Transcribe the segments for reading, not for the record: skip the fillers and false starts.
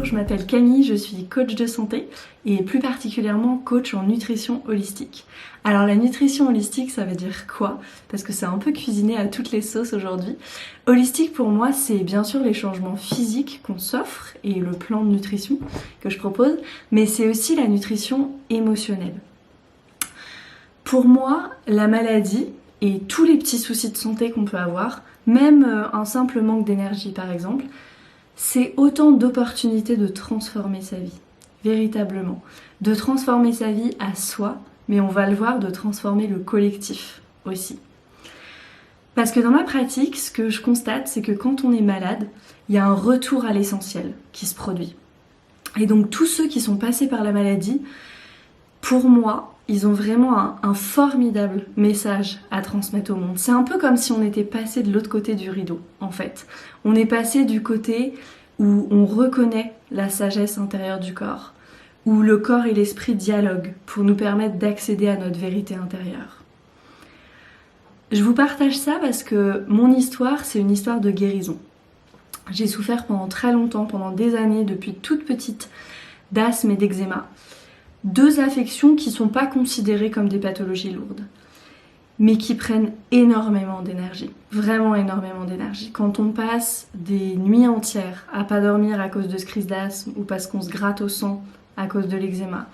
je m'appelle Camille, je suis coach de santé et plus particulièrement coach en nutrition holistique. Alors la nutrition holistique, ça veut dire quoi? Parce que c'est un peu cuisiné à toutes les sauces aujourd'hui. Holistique pour moi, c'est bien sûr les changements physiques qu'on s'offre et le plan de nutrition que je propose, mais c'est aussi la nutrition émotionnelle. Pour moi, la maladie et tous les petits soucis de santé qu'on peut avoir, même un simple manque d'énergie par exemple, c'est autant d'opportunités de transformer sa vie, véritablement. De transformer sa vie à soi, mais on va le voir, de transformer le collectif aussi. Parce que dans ma pratique, ce que je constate, c'est que quand on est malade, il y a un retour à l'essentiel qui se produit. Et donc tous ceux qui sont passés par la maladie, pour moi, ils ont vraiment un formidable message à transmettre au monde. C'est un peu comme si on était passé de l'autre côté du rideau, en fait. On est passé du côté où on reconnaît la sagesse intérieure du corps, où le corps et l'esprit dialoguent pour nous permettre d'accéder à notre vérité intérieure. Je vous partage ça parce que mon histoire, c'est une histoire de guérison. J'ai souffert pendant très longtemps, pendant des années, depuis toute petite, d'asthme et d'eczéma. Deux affections qui ne sont pas considérées comme des pathologies lourdes, mais qui prennent énormément d'énergie, vraiment énormément d'énergie. Quand on passe des nuits entières à pas dormir à cause de ce crise d'asthme ou parce qu'on se gratte au sang à cause de l'eczéma,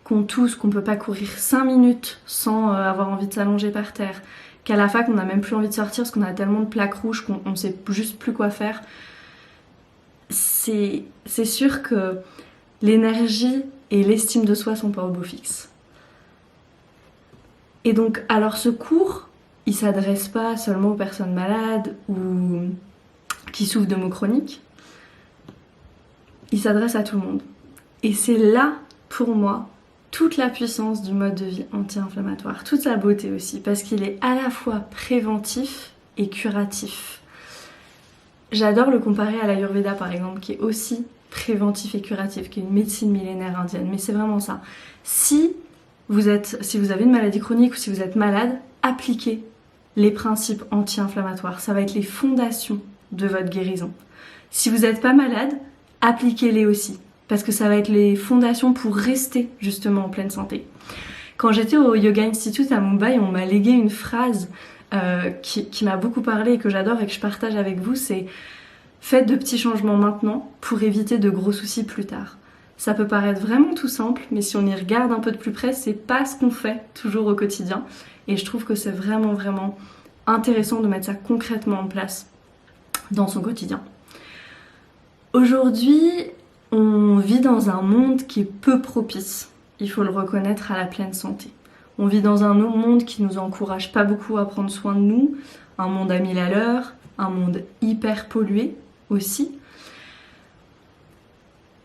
qu'on tousse, qu'on peut pas courir 5 minutes sans avoir envie de s'allonger par terre, qu'à la fac on n'a même plus envie de sortir parce qu'on a tellement de plaques rouges qu'on sait juste plus quoi faire, c'est sûr que l'énergie et l'estime de soi sont pas au beau fixe. Et donc, alors ce cours, il s'adresse pas seulement aux personnes malades ou qui souffrent de maux chroniques, il s'adresse à tout le monde. Et c'est là, pour moi, toute la puissance du mode de vie anti-inflammatoire, toute sa beauté aussi, parce qu'il est à la fois préventif et curatif. J'adore le comparer à l'Ayurveda par exemple, qui est aussi préventif et curatif, qui est une médecine millénaire indienne, mais c'est vraiment ça. Si vous avez une maladie chronique ou si vous êtes malade, appliquez les principes anti-inflammatoires. Ça va être les fondations de votre guérison. Si vous n'êtes pas malade, appliquez-les aussi, parce que ça va être les fondations pour rester justement en pleine santé. Quand j'étais au Yoga Institute à Mumbai, on m'a légué une phrase qui m'a beaucoup parlé et que j'adore et que je partage avec vous, c'est « Faites de petits changements maintenant pour éviter de gros soucis plus tard ». Ça peut paraître vraiment tout simple, mais si on y regarde un peu de plus près, c'est pas ce qu'on fait toujours au quotidien. Et je trouve que c'est vraiment, vraiment intéressant de mettre ça concrètement en place dans son quotidien. Aujourd'hui, on vit dans un monde qui est peu propice, il faut le reconnaître, à la pleine santé. On vit dans un monde qui nous encourage pas beaucoup à prendre soin de nous, un monde à 1000 à l'heure, un monde hyper pollué aussi.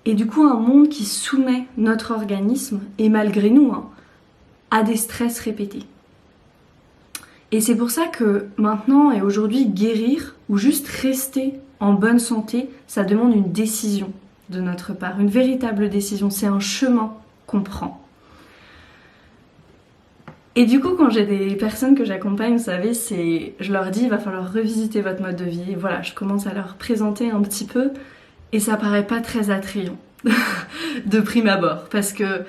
Et du coup, un monde qui soumet notre organisme, et malgré nous, à des stress répétés. Et c'est pour ça que maintenant et aujourd'hui, guérir ou juste rester en bonne santé, ça demande une décision de notre part, une véritable décision. C'est un chemin qu'on prend. Et du coup, quand j'ai des personnes que j'accompagne, vous savez, je leur dis, il va falloir revisiter votre mode de vie. Et voilà, je commence à leur présenter un petit peu. Et ça paraît pas très attrayant de prime abord, parce que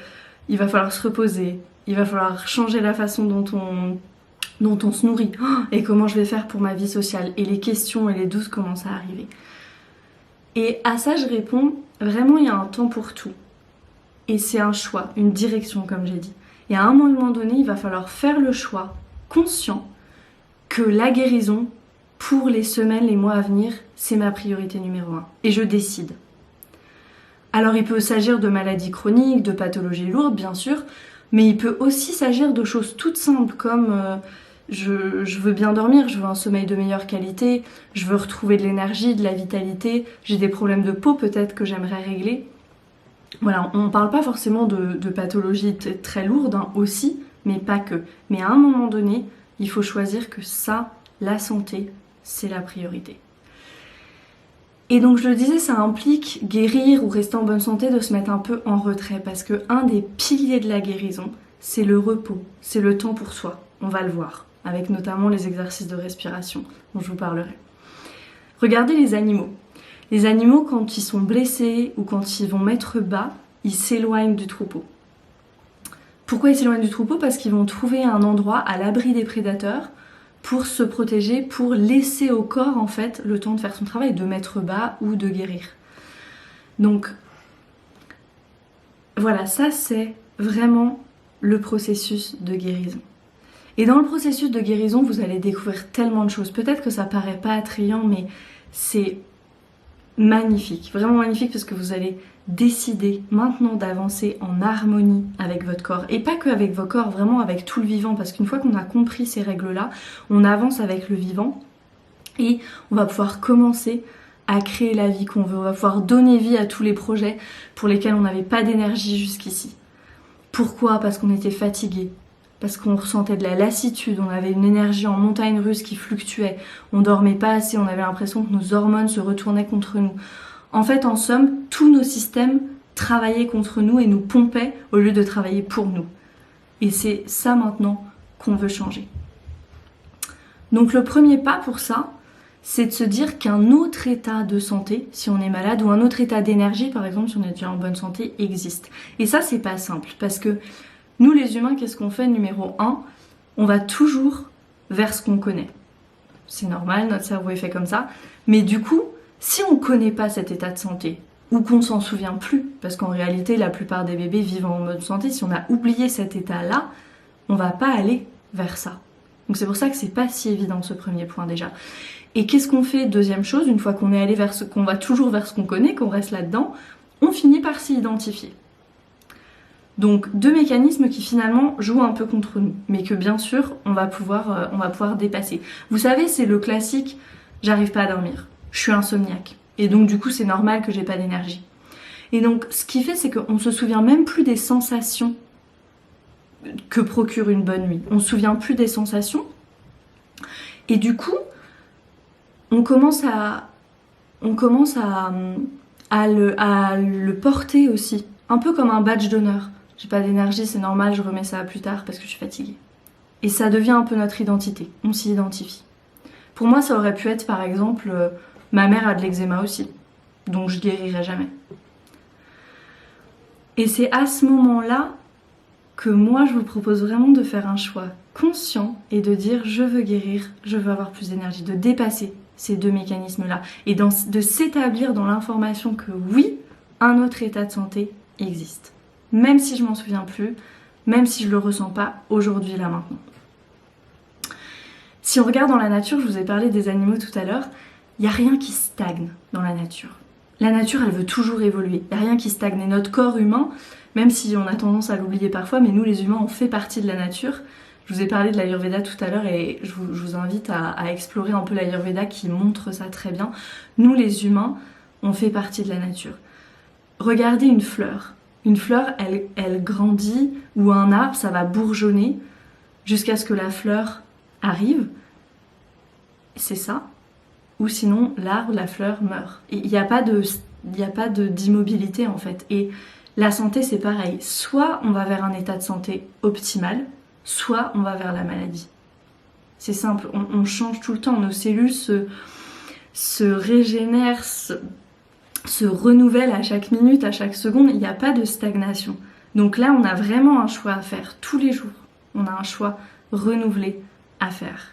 il va falloir se reposer, il va falloir changer la façon dont on se nourrit, et comment je vais faire pour ma vie sociale, et les questions et les doutes commencent à arriver. Et à ça je réponds, vraiment il y a un temps pour tout, et c'est un choix, une direction comme j'ai dit. Et à un moment donné, il va falloir faire le choix conscient que la guérison, pour les semaines, les mois à venir, c'est ma priorité numéro 1. Et je décide. Alors il peut s'agir de maladies chroniques, de pathologies lourdes bien sûr, mais il peut aussi s'agir de choses toutes simples comme je veux bien dormir, je veux un sommeil de meilleure qualité, je veux retrouver de l'énergie, de la vitalité, j'ai des problèmes de peau peut-être que j'aimerais régler. Voilà, on ne parle pas forcément de pathologies très lourdes aussi, mais pas que. Mais à un moment donné, il faut choisir que ça, la santé, c'est la priorité. Et donc je le disais, ça implique guérir ou rester en bonne santé, de se mettre un peu en retrait, parce que un des piliers de la guérison, c'est le repos, c'est le temps pour soi. On va le voir, avec notamment les exercices de respiration dont je vous parlerai. Regardez les animaux. Les animaux, quand ils sont blessés ou quand ils vont mettre bas, ils s'éloignent du troupeau. Pourquoi ils s'éloignent du troupeau? Parce qu'ils vont trouver un endroit à l'abri des prédateurs pour se protéger, pour laisser au corps en fait le temps de faire son travail, de mettre bas ou de guérir. Donc voilà, ça c'est vraiment le processus de guérison. Et dans le processus de guérison, vous allez découvrir tellement de choses. Peut-être que ça paraît pas attrayant, mais c'est magnifique, vraiment magnifique, parce que vous allez décider maintenant d'avancer en harmonie avec votre corps. Et pas que avec vos corps, vraiment avec tout le vivant, parce qu'une fois qu'on a compris ces règles-là, on avance avec le vivant et on va pouvoir commencer à créer la vie qu'on veut. On va pouvoir donner vie à tous les projets pour lesquels on n'avait pas d'énergie jusqu'ici. Pourquoi? Parce qu'on était fatigué, parce qu'on ressentait de la lassitude, on avait une énergie en montagne russe qui fluctuait, on dormait pas assez, on avait l'impression que nos hormones se retournaient contre nous. En fait, en somme, tous nos systèmes travaillaient contre nous et nous pompaient au lieu de travailler pour nous. Et c'est ça maintenant qu'on veut changer. Donc le premier pas pour ça, c'est de se dire qu'un autre état de santé, si on est malade, ou un autre état d'énergie, par exemple, si on est déjà en bonne santé, existe. Et ça, c'est pas simple, parce que nous, les humains, qu'est-ce qu'on fait? Numéro 1, on va toujours vers ce qu'on connaît. C'est normal, notre cerveau est fait comme ça. Mais du coup, si on ne connaît pas cet état de santé, ou qu'on ne s'en souvient plus, parce qu'en réalité, la plupart des bébés vivent en bonne santé, si on a oublié cet état-là, on va pas aller vers ça. Donc c'est pour ça que c'est pas si évident ce premier point déjà. Et qu'est-ce qu'on fait? Deuxième chose, une fois qu'on est allé vers qu'on va toujours vers ce qu'on connaît, qu'on reste là-dedans, on finit par s'y identifier. Donc deux mécanismes qui finalement jouent un peu contre nous, mais que bien sûr on va pouvoir dépasser. Vous savez, c'est le classique, j'arrive pas à dormir, je suis insomniaque, et donc du coup c'est normal que j'ai pas d'énergie. Et donc ce qui fait, c'est qu'on se souvient même plus des sensations que procure une bonne nuit. On se souvient plus des sensations, et du coup on commence à le porter aussi, un peu comme un badge d'honneur. J'ai pas d'énergie, c'est normal, je remets ça plus tard parce que je suis fatiguée. Et ça devient un peu notre identité, on s'y identifie. Pour moi, ça aurait pu être par exemple, ma mère a de l'eczéma aussi, donc je guérirai jamais. Et c'est à ce moment-là que moi, je vous propose vraiment de faire un choix conscient et de dire je veux guérir, je veux avoir plus d'énergie, de dépasser ces deux mécanismes-là et de s'établir dans l'information que oui, un autre état de santé existe. Même si je m'en souviens plus, même si je le ressens pas aujourd'hui, là, maintenant. Si on regarde dans la nature, je vous ai parlé des animaux tout à l'heure, il n'y a rien qui stagne dans la nature. La nature, elle veut toujours évoluer, il n'y a rien qui stagne. Et notre corps humain, même si on a tendance à l'oublier parfois, mais nous les humains, on fait partie de la nature. Je vous ai parlé de l'Ayurveda tout à l'heure et je vous invite à explorer un peu l'Ayurveda qui montre ça très bien. Nous les humains, on fait partie de la nature. Regardez une fleur. Une fleur, elle grandit, ou un arbre, ça va bourgeonner jusqu'à ce que la fleur arrive. C'est ça. Ou sinon, l'arbre, la fleur meurt. Et il n'y a pas d'immobilité en fait. Et la santé, c'est pareil. Soit on va vers un état de santé optimal, soit on va vers la maladie. C'est simple, on change tout le temps. Nos cellules se régénèrent, se renouvelle à chaque minute, à chaque seconde, il n'y a pas de stagnation. Donc là, on a vraiment un choix à faire tous les jours. On a un choix renouvelé à faire.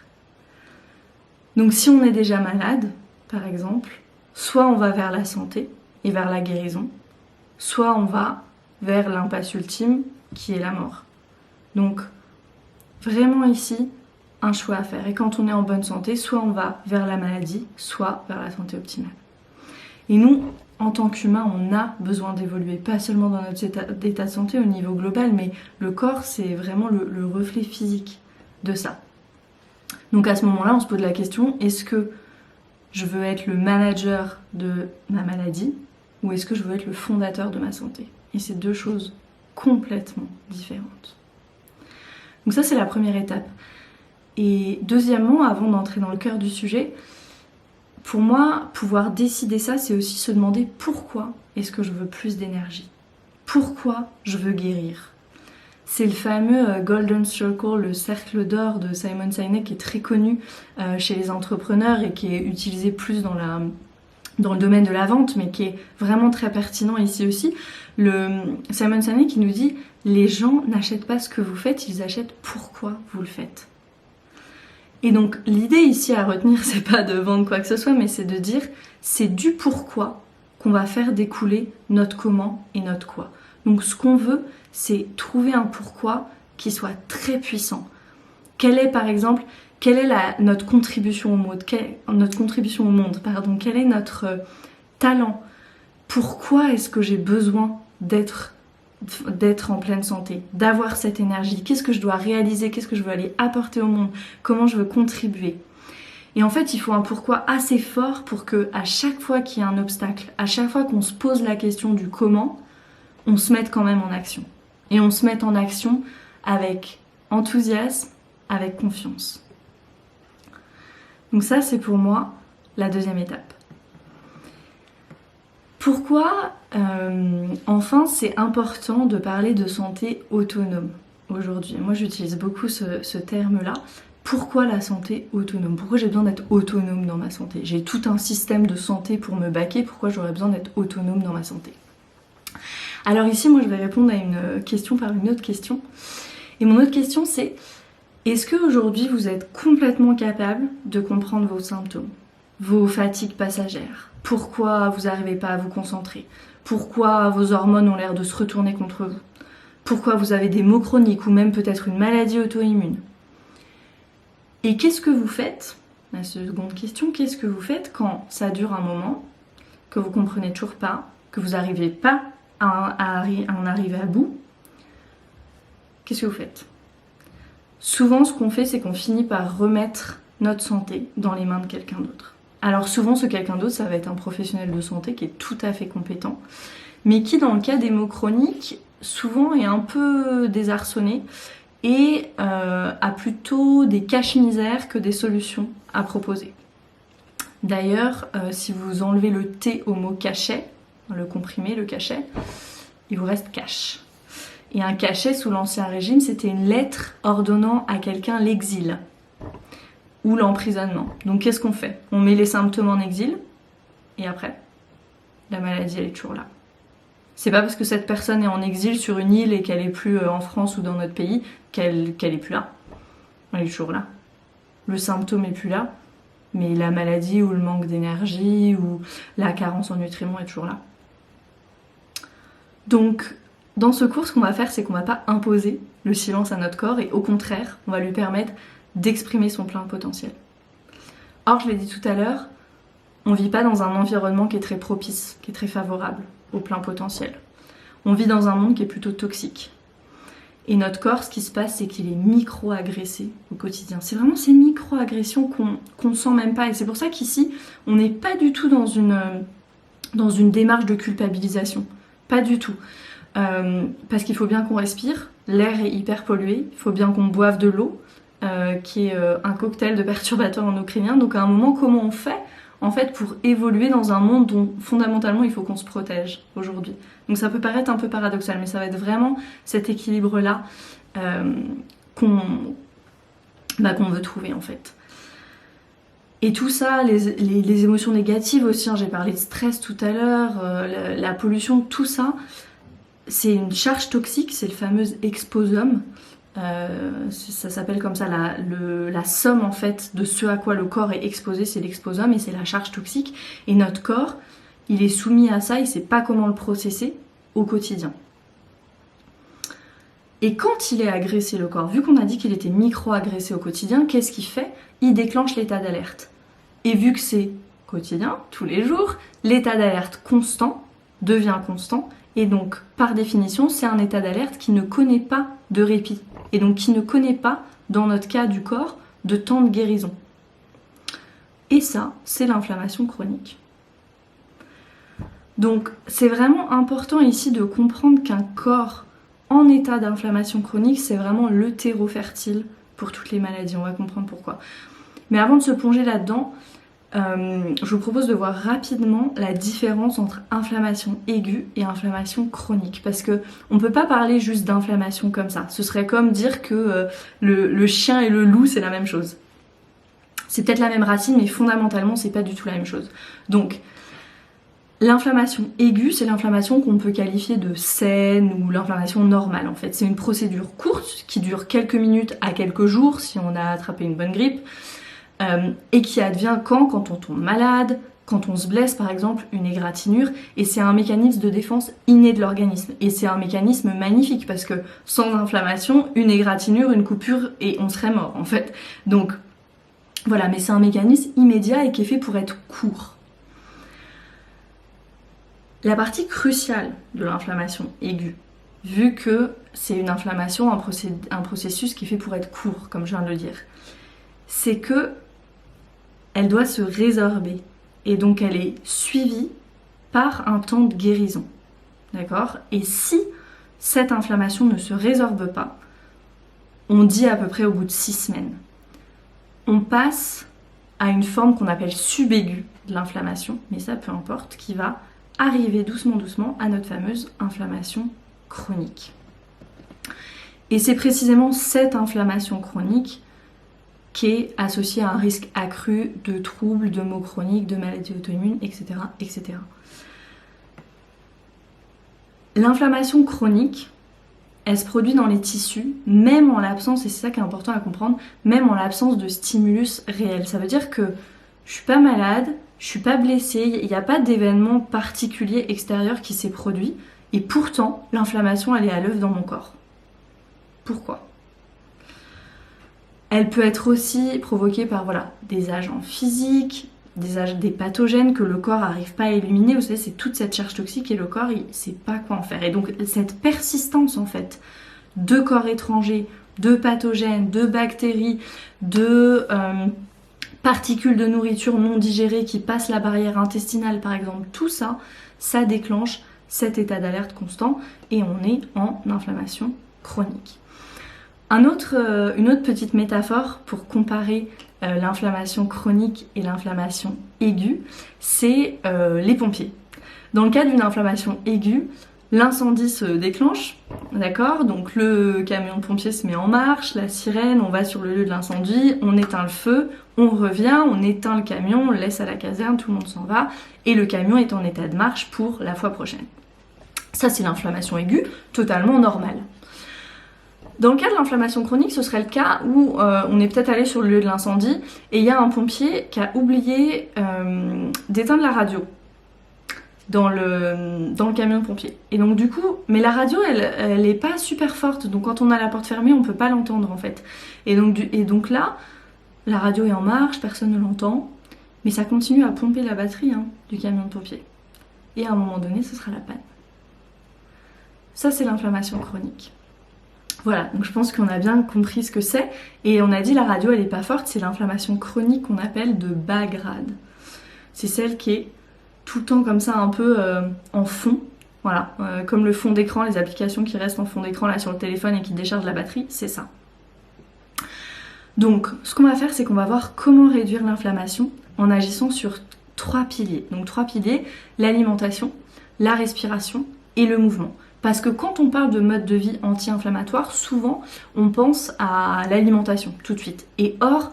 Donc si on est déjà malade, par exemple, soit on va vers la santé et vers la guérison, soit on va vers l'impasse ultime qui est la mort. Donc vraiment ici, un choix à faire. Et quand on est en bonne santé, soit on va vers la maladie, soit vers la santé optimale. Et nous, en tant qu'humains, on a besoin d'évoluer, pas seulement dans notre état de santé au niveau global, mais le corps, c'est vraiment le reflet physique de ça. Donc à ce moment-là, on se pose la question, est-ce que je veux être le manager de ma maladie ou est-ce que je veux être le fondateur de ma santé? Et c'est deux choses complètement différentes. Donc ça, c'est la première étape. Et deuxièmement, avant d'entrer dans le cœur du sujet, pour moi, pouvoir décider ça, c'est aussi se demander pourquoi est-ce que je veux plus d'énergie? Pourquoi je veux guérir? C'est le fameux Golden Circle, le cercle d'or de Simon Sinek, qui est très connu chez les entrepreneurs et qui est utilisé plus dans dans le domaine de la vente, mais qui est vraiment très pertinent ici aussi. Simon Sinek qui nous dit « Les gens n'achètent pas ce que vous faites, ils achètent pourquoi vous le faites ». Et donc l'idée ici à retenir, c'est pas de vendre quoi que ce soit, mais c'est de dire c'est du pourquoi qu'on va faire découler notre comment et notre quoi. Donc ce qu'on veut, c'est trouver un pourquoi qui soit très puissant. Quelle est par exemple, notre contribution au monde, quel est notre talent? Pourquoi est-ce que j'ai besoin d'être en pleine santé, d'avoir cette énergie? Qu'est-ce que je dois réaliser? Qu'est-ce que je veux aller apporter au monde? Comment je veux contribuer? Et en fait, il faut un pourquoi assez fort pour que, à chaque fois qu'il y a un obstacle, à chaque fois qu'on se pose la question du comment, on se mette quand même en action. Et on se mette en action avec enthousiasme, avec confiance. Donc ça, c'est pour moi la deuxième étape. Pourquoi, enfin, c'est important de parler de santé autonome aujourd'hui? Moi, j'utilise beaucoup ce terme-là. Pourquoi la santé autonome? Pourquoi j'ai besoin d'être autonome dans ma santé? J'ai tout un système de santé pour me baquer, pourquoi j'aurais besoin d'être autonome dans ma santé? Alors ici, moi, je vais répondre à une question par une autre question. Et mon autre question, c'est: est-ce qu'aujourd'hui, vous êtes complètement capable de comprendre vos symptômes, vos fatigues passagères? Pourquoi vous n'arrivez pas à vous concentrer? Pourquoi vos hormones ont l'air de se retourner contre vous? Pourquoi vous avez des maux chroniques ou même peut-être une maladie auto-immune? Et qu'est-ce que vous faites? La seconde question, qu'est-ce que vous faites quand ça dure un moment, que vous comprenez toujours pas, que vous n'arrivez pas à en arriver à bout? Qu'est-ce que vous faites? Souvent, ce qu'on fait, c'est qu'on finit par remettre notre santé dans les mains de quelqu'un d'autre. Alors souvent, ce quelqu'un d'autre, ça va être un professionnel de santé qui est tout à fait compétent, mais qui, dans le cas des maux chroniques, souvent est un peu désarçonné et a plutôt des cache-misères que des solutions à proposer. D'ailleurs, si vous enlevez le T au mot cachet, le comprimé, le cachet, il vous reste cash. Et un cachet sous l'Ancien Régime, c'était une lettre ordonnant à quelqu'un l'exil ou l'emprisonnement. Donc qu'est-ce qu'on fait? On met les symptômes en exil et après, la maladie, elle est toujours là. C'est pas parce que cette personne est en exil sur une île et qu'elle est plus en France ou dans notre pays qu'elle est plus là. Elle est toujours là. Le symptôme est plus là, mais la maladie ou le manque d'énergie ou la carence en nutriments est toujours là. Donc, dans ce cours, ce qu'on va faire, c'est qu'on va pas imposer le silence à notre corps et au contraire, on va lui permettre d'exprimer son plein potentiel. Or, je l'ai dit tout à l'heure, on vit pas dans un environnement qui est très propice, qui est très favorable au plein potentiel. On vit dans un monde qui est plutôt toxique. Et notre corps, ce qui se passe, c'est qu'il est micro-agressé au quotidien. C'est vraiment ces micro-agressions qu'on ne sent même pas. Et c'est pour ça qu'ici, on n'est pas du tout dans une démarche de culpabilisation. Pas du tout. Parce qu'il faut bien qu'on respire, l'air est hyper pollué, il faut bien qu'on boive de l'eau, qui est un cocktail de perturbateurs endocriniens. Donc à un moment, comment on fait en fait pour évoluer dans un monde dont fondamentalement il faut qu'on se protège aujourd'hui? Donc ça peut paraître un peu paradoxal, mais ça va être vraiment cet équilibre-là qu'on veut trouver en fait. Et tout ça, les émotions négatives aussi, hein, j'ai parlé de stress tout à l'heure, la pollution, tout ça, c'est une charge toxique, c'est le fameux exposome. Ça s'appelle comme ça, la somme en fait de ce à quoi le corps est exposé, c'est l'exposome et c'est la charge toxique. Et notre corps, il est soumis à ça, il sait pas comment le processer au quotidien. Et quand il est agressé, le corps, vu qu'on a dit qu'il était micro-agressé au quotidien, qu'est-ce qu'il fait? Il déclenche l'état d'alerte. Et vu que c'est quotidien, tous les jours, l'état d'alerte constant devient constant. Et donc, par définition, c'est un état d'alerte qui ne connaît pas de répit. Et donc, qui ne connaît pas, dans notre cas du corps, de temps de guérison. Et ça, c'est l'inflammation chronique. Donc, c'est vraiment important ici de comprendre qu'un corps en état d'inflammation chronique, c'est vraiment le terreau fertile pour toutes les maladies. On va comprendre pourquoi. Mais avant de se plonger là-dedans, je vous propose de voir rapidement la différence entre inflammation aiguë et inflammation chronique. Parce que on peut pas parler juste d'inflammation comme ça. Ce serait comme dire que le chien et le loup, c'est la même chose. C'est peut-être la même racine, mais fondamentalement, c'est pas du tout la même chose. Donc, L'inflammation aiguë, c'est l'inflammation qu'on peut qualifier de saine ou l'inflammation normale en fait. C'est une procédure courte qui dure quelques minutes à quelques jours si on a attrapé une bonne grippe et qui advient quand on tombe malade, quand on se blesse par exemple, une égratignure, et c'est un mécanisme de défense inné de l'organisme. Et c'est un mécanisme magnifique parce que sans inflammation, une égratignure, une coupure et on serait mort en fait. Donc voilà, mais c'est un mécanisme immédiat et qui est fait pour être court. La partie cruciale de l'inflammation aiguë, vu que c'est une inflammation, un processus qui est fait pour être court, comme je viens de le dire, c'est que elle doit se résorber et donc elle est suivie par un temps de guérison. D'accord ? Et si cette inflammation ne se résorbe pas, on dit à peu près au bout de 6 semaines, on passe à une forme qu'on appelle subaiguë de l'inflammation, mais ça peu importe, qui va arriver doucement à notre fameuse inflammation chronique. Et c'est précisément cette inflammation chronique qui est associée à un risque accru de troubles, de maux chroniques, de maladies auto-immunes, etc., etc. L'inflammation chronique, elle se produit dans les tissus, même en l'absence, et c'est ça qui est important à comprendre, même en l'absence de stimulus réel. Ça veut dire que je suis pas malade, je suis pas blessée, il n'y a pas d'événement particulier extérieur qui s'est produit, et pourtant, l'inflammation, elle est à l'œuvre dans mon corps. Pourquoi ? Elle peut être aussi provoquée par des agents physiques, des pathogènes que le corps n'arrive pas à éliminer. Vous savez, c'est toute cette charge toxique et le corps, il ne sait pas quoi en faire. Et donc, cette persistance, en fait, de corps étrangers, de pathogènes, de bactéries, de particules de nourriture non digérées qui passent la barrière intestinale, par exemple, tout ça, ça déclenche cet état d'alerte constant et on est en inflammation chronique. Une autre petite métaphore pour comparer l'inflammation chronique et l'inflammation aiguë, c'est les pompiers. Dans le cas d'une inflammation aiguë, l'incendie se déclenche, d'accord ? Donc le camion de pompiers se met en marche, la sirène, on va sur le lieu de l'incendie, on éteint le feu, on revient, on éteint le camion, on le laisse à la caserne, tout le monde s'en va, et le camion est en état de marche pour la fois prochaine. Ça, c'est l'inflammation aiguë, totalement normale. Dans le cas de l'inflammation chronique, ce serait le cas où on est peut-être allé sur le lieu de l'incendie et il y a un pompier qui a oublié d'éteindre la radio dans le camion de pompier. Et donc du coup, mais la radio, elle est pas super forte, donc quand on a la porte fermée, on peut pas l'entendre en fait. Et donc là, la radio est en marche, personne ne l'entend, mais ça continue à pomper la batterie du camion de pompier. Et à un moment donné, ce sera la panne. Ça, c'est l'inflammation chronique. Voilà, donc je pense qu'on a bien compris ce que c'est. Et on a dit la radio, elle est pas forte, c'est l'inflammation chronique qu'on appelle de bas grade. C'est celle qui est tout le temps comme ça, un peu en fond. Voilà, comme le fond d'écran, les applications qui restent en fond d'écran là sur le téléphone et qui déchargent la batterie, c'est ça. Donc, ce qu'on va faire, c'est qu'on va voir comment réduire l'inflammation en agissant sur 3 piliers. Donc 3 piliers, l'alimentation, la respiration et le mouvement. Parce que quand on parle de mode de vie anti-inflammatoire, souvent on pense à l'alimentation tout de suite. Et or,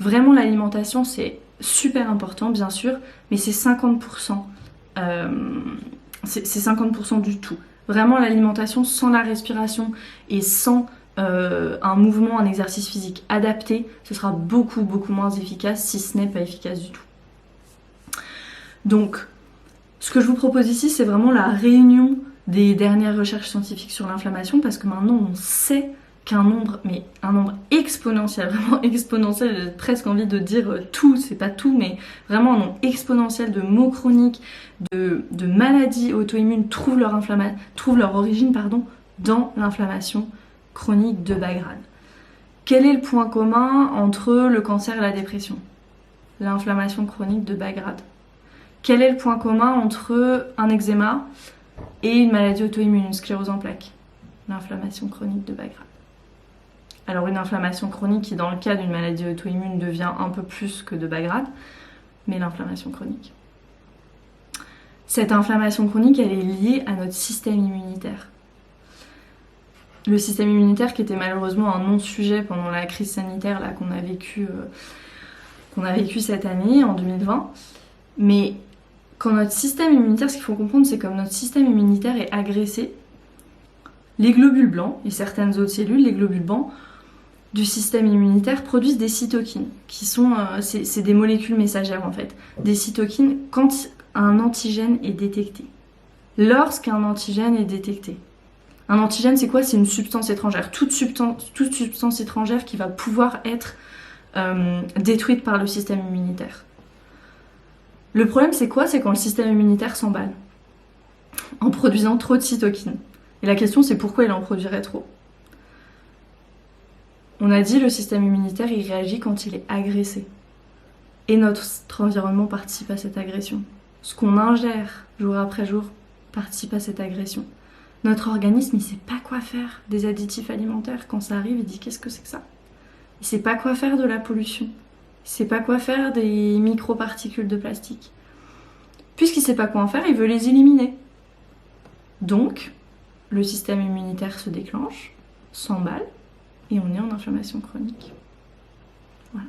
vraiment l'alimentation c'est super important bien sûr, mais c'est 50%. C'est 50% du tout. Vraiment l'alimentation sans la respiration et sans un mouvement, un exercice physique adapté, ce sera beaucoup moins efficace si ce n'est pas efficace du tout. Donc, ce que je vous propose ici, c'est vraiment la réunion des dernières recherches scientifiques sur l'inflammation parce que maintenant on sait qu'un nombre, mais un nombre exponentiel, vraiment exponentiel, j'ai presque envie de dire tout, c'est pas tout, mais vraiment un nombre exponentiel de maux chroniques, de maladies auto-immunes trouvent leur origine dans l'inflammation chronique de bas grade. Quel est le point commun entre le cancer et la dépression ? L'inflammation chronique de bas grade. Quel est le point commun entre un eczéma et une maladie auto-immune, une sclérose en plaques? L'inflammation chronique de bas grade. Alors une inflammation chronique qui dans le cas d'une maladie auto-immune devient un peu plus que de bas grade, mais l'inflammation chronique. Cette inflammation chronique, elle est liée à notre système immunitaire. Le système immunitaire qui était malheureusement un non-sujet pendant la crise sanitaire là, qu'on a vécu cette année, en 2020. Mais quand notre système immunitaire, ce qu'il faut comprendre, c'est comme notre système immunitaire est agressé, les globules blancs et certaines autres cellules, les globules blancs du système immunitaire produisent des cytokines, qui sont, c'est des molécules messagères en fait, des cytokines quand un antigène est détecté. Lorsqu'un antigène est détecté. Un antigène, c'est quoi? C'est une substance étrangère. Toute substance étrangère qui va pouvoir être détruite par le système immunitaire. Le problème, c'est quoi? C'est quand le système immunitaire s'emballe en produisant trop de cytokines. Et la question, c'est pourquoi il en produirait trop? On a dit le système immunitaire, il réagit quand il est agressé. Et notre environnement participe à cette agression. Ce qu'on ingère jour après jour participe à cette agression. Notre organisme, il sait pas quoi faire des additifs alimentaires. Quand ça arrive, il dit qu'est-ce que c'est que ça? Il sait pas quoi faire de la pollution. Il sait pas quoi faire des microparticules de plastique. Puisqu'il sait pas quoi en faire, il veut les éliminer. Donc, le système immunitaire se déclenche, s'emballe, et on est en inflammation chronique. Voilà.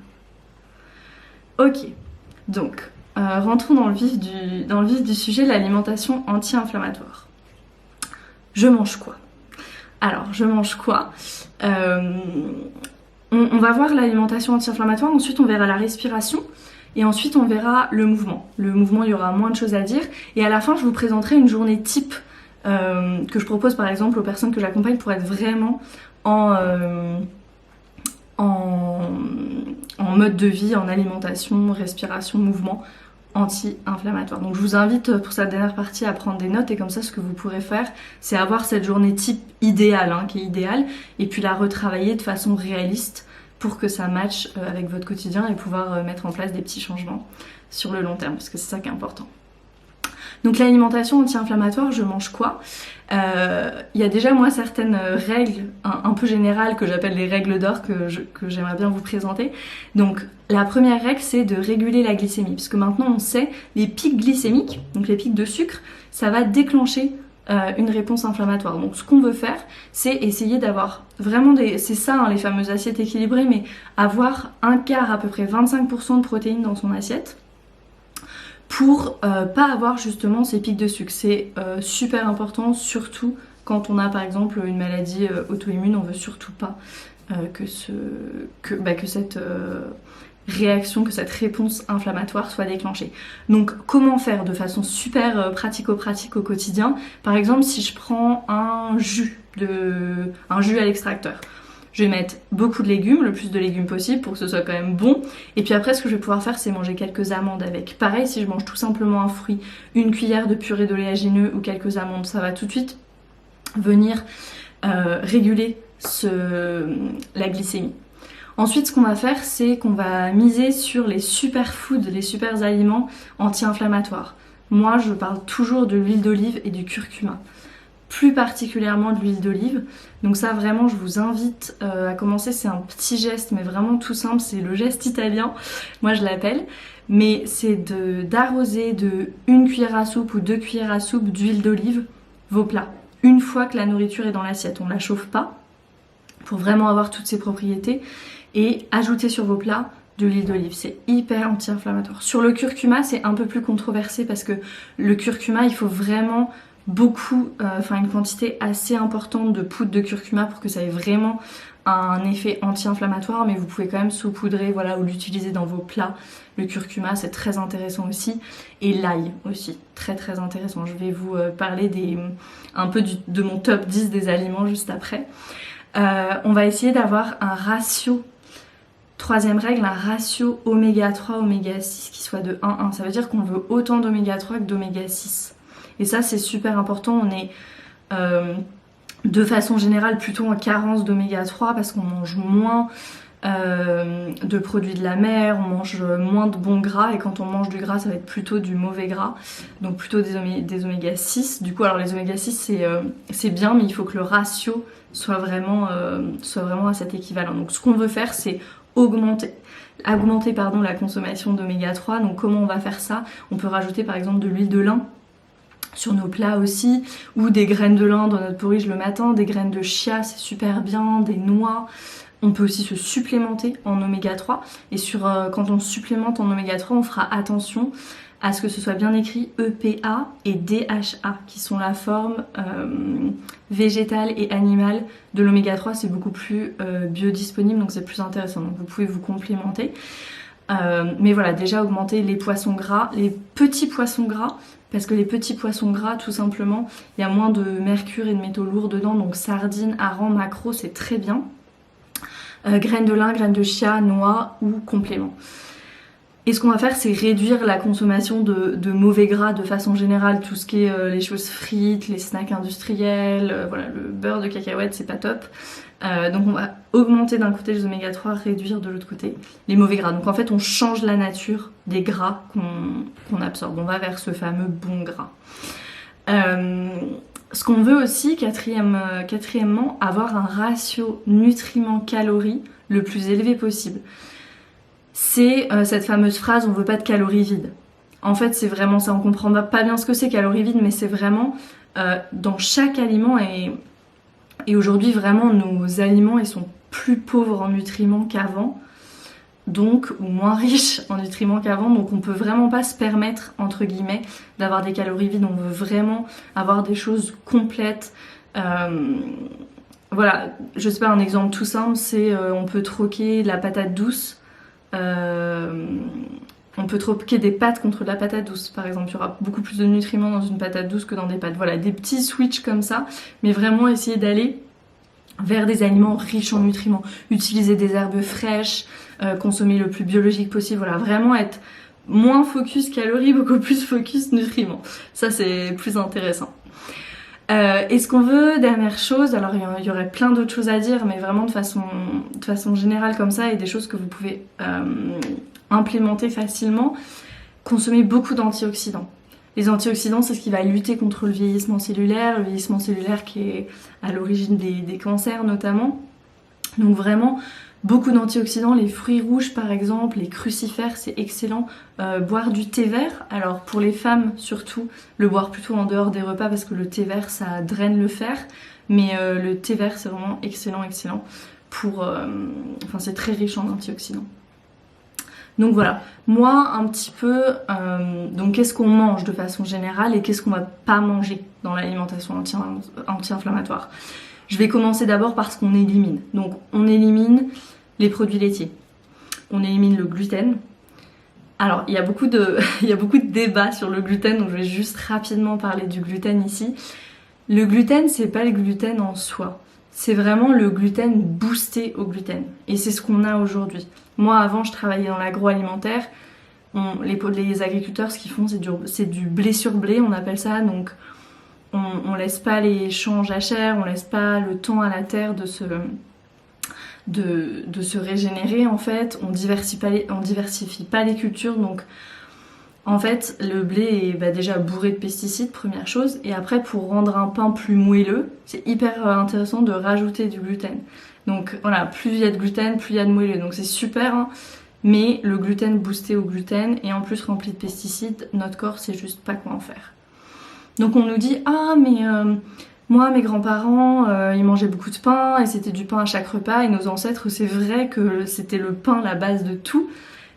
Ok, donc, rentrons dans le vif du sujet, l'alimentation anti-inflammatoire. Je mange quoi? Alors, je mange quoi? On va voir l'alimentation anti-inflammatoire, ensuite on verra la respiration, et ensuite on verra le mouvement. Le mouvement, il y aura moins de choses à dire, et à la fin, je vous présenterai une journée type que je propose par exemple aux personnes que j'accompagne pour être vraiment en mode de vie, en alimentation, respiration, mouvement anti-inflammatoire. Donc je vous invite pour cette dernière partie à prendre des notes et comme ça ce que vous pourrez faire c'est avoir cette journée type idéale, qui est idéale, et puis la retravailler de façon réaliste pour que ça matche avec votre quotidien et pouvoir mettre en place des petits changements sur le long terme parce que c'est ça qui est important. Donc l'alimentation anti-inflammatoire, je mange quoi? Il y a déjà moi certaines règles un peu générales que j'appelle les règles d'or que j'aimerais bien vous présenter. Donc la première règle c'est de réguler la glycémie parce que maintenant on sait les pics glycémiques, donc les pics de sucre, ça va déclencher une réponse inflammatoire. Donc ce qu'on veut faire c'est essayer d'avoir vraiment c'est ça les fameuses assiettes équilibrées, mais avoir un quart à peu près 25% de protéines dans son assiette pour pas avoir justement ces pics de sucre. C'est super important, surtout quand on a par exemple une maladie auto-immune, on veut surtout pas que cette réaction, que cette réponse inflammatoire soit déclenchée. Donc comment faire de façon super pratico-pratique au quotidien? Par exemple si je prends un jus à l'extracteur. Je vais mettre beaucoup de légumes, le plus de légumes possible pour que ce soit quand même bon. Et puis après, ce que je vais pouvoir faire, c'est manger quelques amandes avec. Pareil, si je mange tout simplement un fruit, une cuillère de purée d'oléagineux ou quelques amandes, ça va tout de suite venir réguler la glycémie. Ensuite, ce qu'on va faire, c'est qu'on va miser sur les superfoods, les super aliments anti-inflammatoires. Moi, je parle toujours de l'huile d'olive et du curcuma. Plus particulièrement de l'huile d'olive. Donc ça vraiment je vous invite à commencer, c'est un petit geste mais vraiment tout simple, c'est le geste italien, moi je l'appelle, mais c'est d'arroser de 1 cuillère à soupe ou 2 cuillères à soupe d'huile d'olive vos plats. Une fois que la nourriture est dans l'assiette, on ne la chauffe pas pour vraiment avoir toutes ses propriétés et ajouter sur vos plats de l'huile d'olive, c'est hyper anti-inflammatoire. Sur le curcuma c'est un peu plus controversé parce que le curcuma il faut vraiment une quantité assez importante de poudre de curcuma pour que ça ait vraiment un effet anti-inflammatoire, mais vous pouvez quand même saupoudrer ou l'utiliser dans vos plats. Le curcuma c'est très intéressant aussi, et l'ail aussi, très très intéressant. Je vais vous parler de mon top 10 des aliments juste après. On va essayer d'avoir un ratio, troisième règle, un ratio oméga 3, oméga 6 qui soit de 1-1. Ça veut dire qu'on veut autant d'oméga 3 que d'oméga 6. Et ça c'est super important, on est de façon générale plutôt en carence d'oméga 3 parce qu'on mange moins de produits de la mer, on mange moins de bons gras, et quand on mange du gras ça va être plutôt du mauvais gras, donc plutôt des oméga 6. Du coup alors les oméga 6 c'est bien, mais il faut que le ratio soit vraiment à cet équivalent. Donc ce qu'on veut faire c'est augmenter la consommation d'oméga 3. Donc comment on va faire ça? On peut rajouter par exemple de l'huile de lin sur nos plats aussi, ou des graines de lin dans notre porridge le matin, des graines de chia c'est super bien, des noix. On peut aussi se supplémenter en oméga 3, et quand on supplémente en oméga 3 on fera attention à ce que ce soit bien écrit EPA et DHA, qui sont la forme végétale et animale de l'oméga 3. C'est beaucoup plus biodisponible, donc c'est plus intéressant. Donc vous pouvez vous complémenter. Mais voilà, déjà augmenter les poissons gras, les petits poissons gras, parce que les petits poissons gras, tout simplement, il y a moins de mercure et de métaux lourds dedans, donc sardines, harengs, maquereaux, c'est très bien. Graines de lin, graines de chia, noix ou compléments. Et ce qu'on va faire, c'est réduire la consommation de mauvais gras de façon générale, tout ce qui est les choses frites, les snacks industriels, voilà, le beurre de cacahuète, c'est pas top. Donc on va augmenter d'un côté les oméga 3, réduire de l'autre côté les mauvais gras. Donc en fait, on change la nature des gras qu'on absorbe. On va vers ce fameux bon gras. Ce qu'on veut aussi, quatrièmement, avoir un ratio nutriments-calories le plus élevé possible. C'est cette fameuse phrase « on veut pas de calories vides ». En fait, c'est vraiment ça, on comprend pas bien ce que c'est calories vides, mais c'est vraiment dans chaque aliment, et aujourd'hui vraiment nos aliments ils sont plus pauvres en nutriments qu'avant, donc ou moins riches en nutriments qu'avant, donc on peut vraiment pas se permettre entre guillemets d'avoir des calories vides. On veut vraiment avoir des choses complètes. Voilà, je sais pas, un exemple tout simple, c'est on peut troquer la patate douce. On peut troquer des pâtes contre de la patate douce, par exemple. Il y aura beaucoup plus de nutriments dans une patate douce que dans des pâtes. Voilà, des petits switches comme ça, mais vraiment essayer d'aller vers des aliments riches en nutriments. Utiliser des herbes fraîches, consommer le plus biologique possible. Voilà, vraiment être moins focus calories, beaucoup plus focus nutriments. Ça, c'est plus intéressant. Et ce qu'on veut, dernière chose, alors il y aurait plein d'autres choses à dire, mais vraiment de façon générale comme ça, et des choses que vous pouvez implémenter facilement, consommer beaucoup d'antioxydants. Les antioxydants, c'est ce qui va lutter contre le vieillissement cellulaire qui est à l'origine des cancers notamment. Donc vraiment, beaucoup d'antioxydants, les fruits rouges par exemple, les crucifères, c'est excellent. Boire du thé vert, alors pour les femmes surtout, le boire plutôt en dehors des repas parce que le thé vert ça draine le fer, mais le thé vert c'est vraiment excellent pour... enfin c'est très riche en antioxydants. Donc voilà, moi un petit peu, donc qu'est-ce qu'on mange de façon générale et qu'est-ce qu'on va pas manger dans l'alimentation anti-inflammatoire. Je vais commencer d'abord par ce qu'on élimine. Donc on élimine les produits laitiers, on élimine le gluten. Alors il y a beaucoup de débats sur le gluten, donc je vais juste rapidement parler du gluten ici. Le gluten, c'est pas le gluten en soi, c'est vraiment le gluten boosté au gluten. Et c'est ce qu'on a aujourd'hui. Moi avant je travaillais dans l'agroalimentaire, les agriculteurs ce qu'ils font c'est du blé sur blé, on appelle ça, donc on laisse pas les champs jachères, on laisse pas le temps à la terre de se régénérer en fait, on diversifie pas les cultures, donc en fait le blé est déjà bourré de pesticides, première chose, et après pour rendre un pain plus moelleux, c'est hyper intéressant de rajouter du gluten. Donc voilà, plus il y a de gluten, plus il y a de moelleux, donc c'est super, hein, mais le gluten boosté au gluten et en plus rempli de pesticides, notre corps sait juste pas quoi en faire. Donc on nous dit « Ah mais moi mes grands-parents ils mangeaient beaucoup de pain et c'était du pain à chaque repas et nos ancêtres c'est vrai que c'était le pain la base de tout,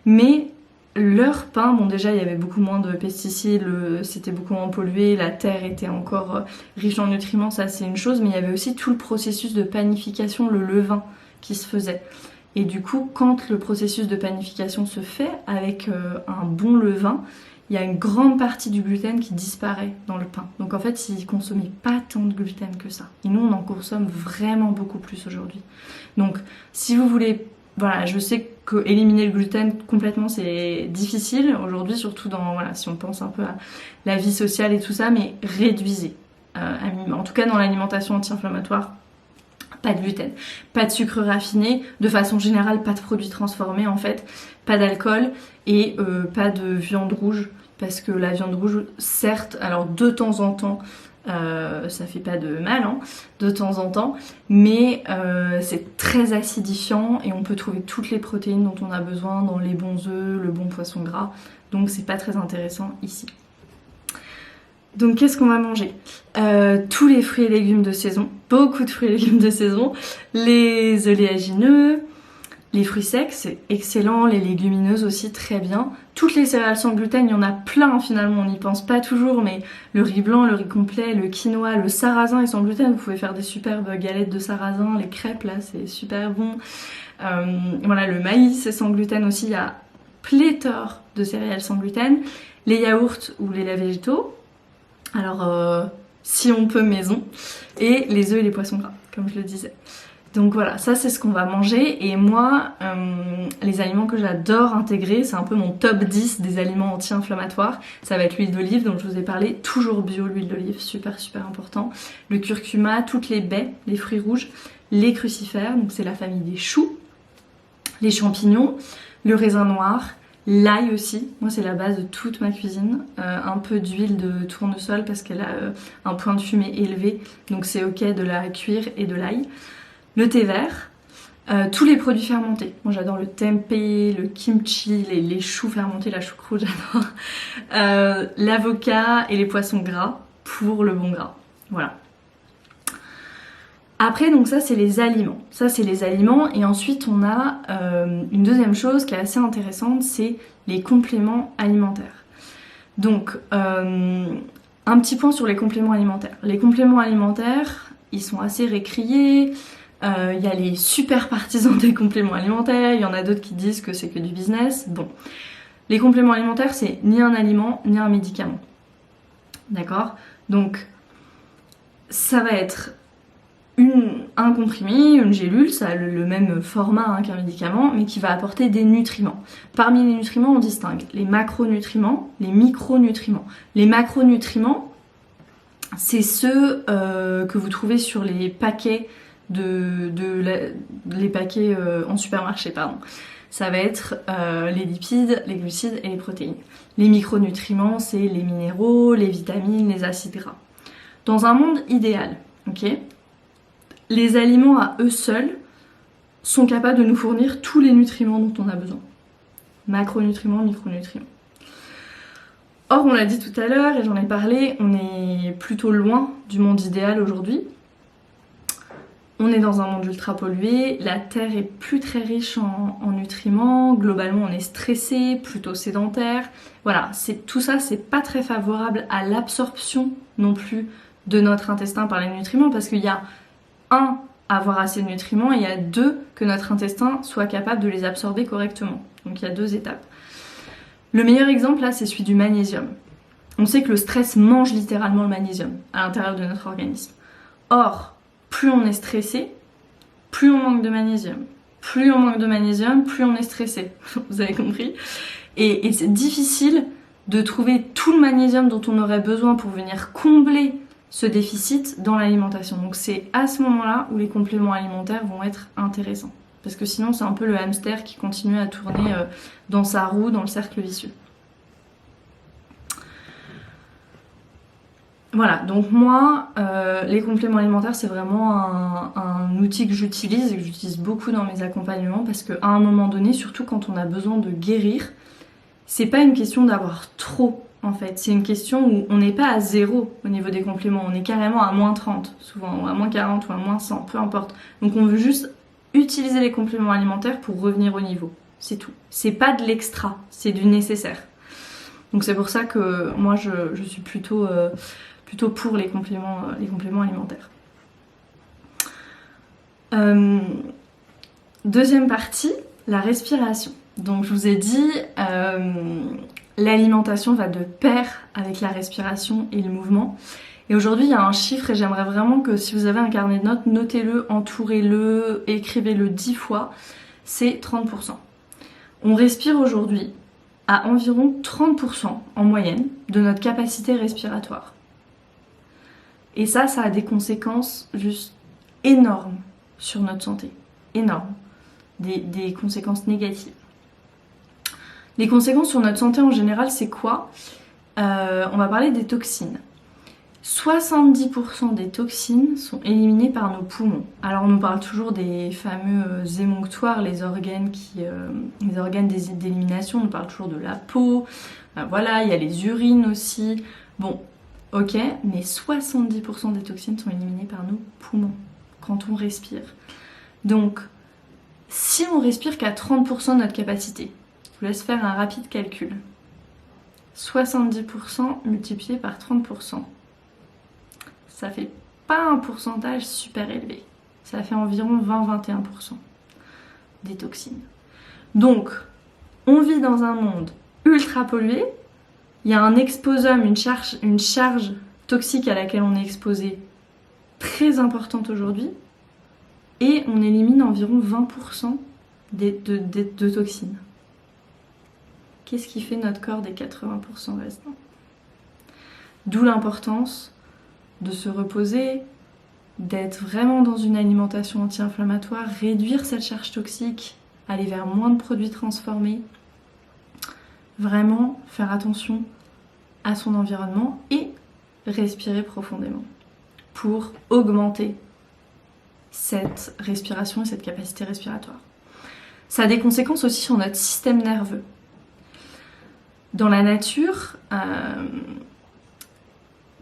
mais leur pain, bon déjà il y avait beaucoup moins de pesticides, c'était beaucoup moins pollué, la terre était encore riche en nutriments, ça c'est une chose, mais il y avait aussi tout le processus de panification, le levain qui se faisait. Et du coup quand le processus de panification se fait avec un bon levain, il y a une grande partie du gluten qui disparaît dans le pain. Donc en fait, ils ne consommaient pas tant de gluten que ça. Et nous, on en consomme vraiment beaucoup plus aujourd'hui. Donc si vous voulez... Voilà, je sais que éliminer le gluten complètement, c'est difficile aujourd'hui, surtout si on pense un peu à la vie sociale et tout ça, mais réduisez. En tout cas, dans l'alimentation anti-inflammatoire, pas de gluten, pas de sucre raffiné, de façon générale, pas de produits transformés en fait, pas d'alcool et pas de viande rouge. Parce que la viande rouge, certes, alors de temps en temps, ça fait pas de mal, hein, de temps en temps, mais c'est très acidifiant et on peut trouver toutes les protéines dont on a besoin dans les bons œufs, le bon poisson gras, donc c'est pas très intéressant ici. Donc qu'est-ce qu'on va manger? Tous les fruits et légumes de saison, beaucoup de fruits et légumes de saison, les oléagineux, Les fruits secs, c'est excellent, les légumineuses aussi, très bien. Toutes les céréales sans gluten, il y en a plein finalement, on n'y pense pas toujours, mais le riz blanc, le riz complet, le quinoa, le sarrasin est sans gluten, vous pouvez faire des superbes galettes de sarrasin, les crêpes là, c'est super bon. Voilà, le maïs est sans gluten aussi, il y a pléthore de céréales sans gluten. Les yaourts ou les laits végétaux, alors si on peut maison, et les œufs et les poissons gras, comme je le disais. Donc voilà, ça c'est ce qu'on va manger et moi, les aliments que j'adore intégrer, c'est un peu mon top 10 des aliments anti-inflammatoires. Ça va être l'huile d'olive dont je vous ai parlé, toujours bio l'huile d'olive, super important. Le curcuma, toutes les baies, les fruits rouges, les crucifères, donc c'est la famille des choux, les champignons, le raisin noir, l'ail aussi, moi c'est la base de toute ma cuisine, un peu d'huile de tournesol parce qu'elle a un point de fumée élevé, donc c'est ok de la cuire et de l'ail. Le thé vert, tous les produits fermentés. Moi j'adore le tempeh, le kimchi, les choux fermentés, la choucroute j'adore. L'avocat et les poissons gras pour le bon gras. Voilà. Après donc ça c'est les aliments. Ça c'est les aliments et ensuite on a une deuxième chose qui est assez intéressante, c'est les compléments alimentaires. Donc un petit point sur les compléments alimentaires. Les compléments alimentaires, ils sont assez récriés. Il y a les super partisans des compléments alimentaires, il y en a d'autres qui disent que c'est que du business. Bon, les compléments alimentaires, c'est ni un aliment, ni un médicament. D'accord? Donc, ça va être un comprimé, une gélule, ça a le même format qu'un médicament, mais qui va apporter des nutriments. Parmi les nutriments, on distingue les macronutriments, les micronutriments. Les macronutriments, c'est ceux que vous trouvez sur les paquets les paquets en supermarché, pardon. Ça va être les lipides, les glucides et les protéines. Les micronutriments, c'est les minéraux, les vitamines, les acides gras. Dans un monde idéal, ok, les aliments à eux seuls sont capables de nous fournir tous les nutriments dont on a besoin. Macronutriments, micronutriments. Or, on l'a dit tout à l'heure et j'en ai parlé, on est plutôt loin du monde idéal aujourd'hui. On est dans un monde ultra pollué, la terre est plus très riche en nutriments, globalement on est stressé, plutôt sédentaire. Voilà, tout ça c'est pas très favorable à l'absorption non plus de notre intestin par les nutriments parce qu'il y a avoir assez de nutriments et il y a que notre intestin soit capable de les absorber correctement. Donc il y a 2 étapes. Le meilleur exemple là c'est celui du magnésium. On sait que le stress mange littéralement le magnésium à l'intérieur de notre organisme. Or, plus on est stressé, plus on manque de magnésium. Plus on manque de magnésium, plus on est stressé. Vous avez compris? Et c'est difficile de trouver tout le magnésium dont on aurait besoin pour venir combler ce déficit dans l'alimentation. Donc c'est à ce moment-là où les compléments alimentaires vont être intéressants. Parce que sinon c'est un peu le hamster qui continue à tourner dans sa roue, dans le cercle vicieux. Voilà, donc moi, les compléments alimentaires, c'est vraiment un outil que j'utilise et que j'utilise beaucoup dans mes accompagnements parce qu'à un moment donné, surtout quand on a besoin de guérir, c'est pas une question d'avoir trop en fait, c'est une question où on n'est pas à 0 au niveau des compléments, on est carrément à moins 30 souvent, ou à moins 40 ou à moins 100, peu importe. Donc on veut juste utiliser les compléments alimentaires pour revenir au niveau, c'est tout. C'est pas de l'extra, c'est du nécessaire. Donc c'est pour ça que moi je suis plutôt pour les compléments alimentaires. Deuxième partie, la respiration. Donc je vous ai dit, l'alimentation va de pair avec la respiration et le mouvement. Et aujourd'hui il y a un chiffre et j'aimerais vraiment que si vous avez un carnet de notes, notez-le, entourez-le, écrivez-le 10 fois, c'est 30%. On respire aujourd'hui à environ 30% en moyenne de notre capacité respiratoire. Et ça a des conséquences juste énormes sur notre santé. Énormes. Des conséquences négatives. Les conséquences sur notre santé en général, c'est quoi? On va parler des toxines. 70% des toxines sont éliminées par nos poumons. Alors on nous parle toujours des fameux émonctoires, les organes d'élimination, on nous parle toujours de la peau, voilà, il y a les urines aussi. Bon, ok, mais 70% des toxines sont éliminées par nos poumons quand on respire. Donc, si Si on respire qu'à 30% de notre capacité, je vous laisse faire un rapide calcul. 70% multiplié par 30%, ça fait pas un pourcentage super élevé. Ça fait environ 20-21% des toxines. Donc, on vit dans un monde ultra pollué, il y a un exposum, une charge toxique à laquelle on est exposé très importante aujourd'hui, et on élimine environ 20% de toxines. Qu'est-ce qui fait notre corps des 80% restants? D'où l'importance de se reposer, d'être vraiment dans une alimentation anti-inflammatoire, réduire cette charge toxique, aller vers moins de produits transformés, vraiment faire attention à son environnement et respirer profondément pour augmenter cette respiration et cette capacité respiratoire. Ça a des conséquences aussi sur notre système nerveux. Dans la nature,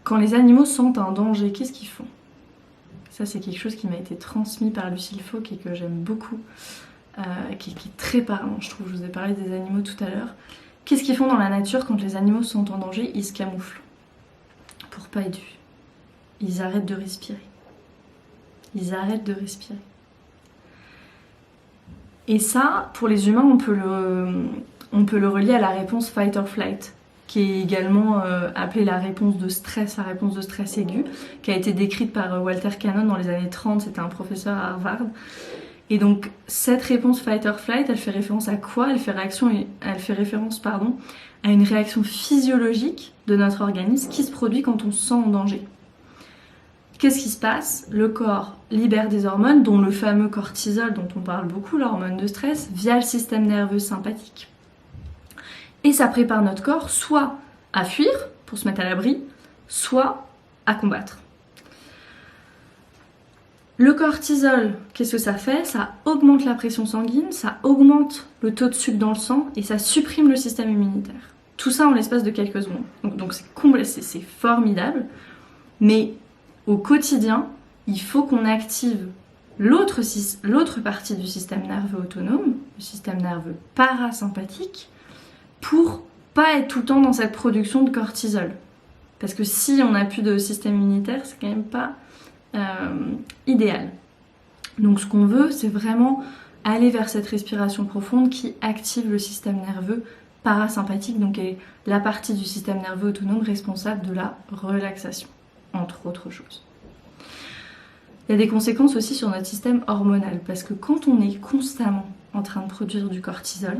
quand les animaux sentent un danger, qu'est-ce qu'ils font? Ça, c'est quelque chose qui m'a été transmis par Lucille Fauque et que j'aime beaucoup, qui est très parlant, je trouve. Je vous ai parlé des animaux tout à l'heure. Qu'est-ce qu'ils font dans la nature quand les animaux sont en danger? Ils se camouflent pour pas être vus. Ils arrêtent de respirer. Ils arrêtent de respirer. Et ça, pour les humains, on peut le relier à la réponse fight or flight, qui est également appelée la réponse de stress aiguë, qui a été décrite par Walter Cannon dans les années 30, c'était un professeur à Harvard. Et donc cette réponse fight or flight, elle fait référence à quoi? Elle fait référence à une réaction physiologique de notre organisme qui se produit quand on se sent en danger. Qu'est-ce qui se passe? Le corps libère des hormones, dont le fameux cortisol dont on parle beaucoup, l'hormone de stress, via le système nerveux sympathique. Et ça prépare notre corps soit à fuir, pour se mettre à l'abri, soit à combattre. Le cortisol, qu'est-ce que ça fait? Ça augmente la pression sanguine, ça augmente le taux de sucre dans le sang et ça supprime le système immunitaire. Tout ça en l'espace de quelques secondes. Donc c'est formidable, mais au quotidien, il faut qu'on active l'autre partie du système nerveux autonome, le système nerveux parasympathique, pour pas être tout le temps dans cette production de cortisol. Parce que si on n'a plus de système immunitaire, c'est quand même pas idéal. Donc ce qu'on veut, c'est vraiment aller vers cette respiration profonde qui active le système nerveux parasympathique, donc est la partie du système nerveux autonome responsable de la relaxation, entre autres choses. Il y a des conséquences aussi sur notre système hormonal, parce que quand on est constamment en train de produire du cortisol,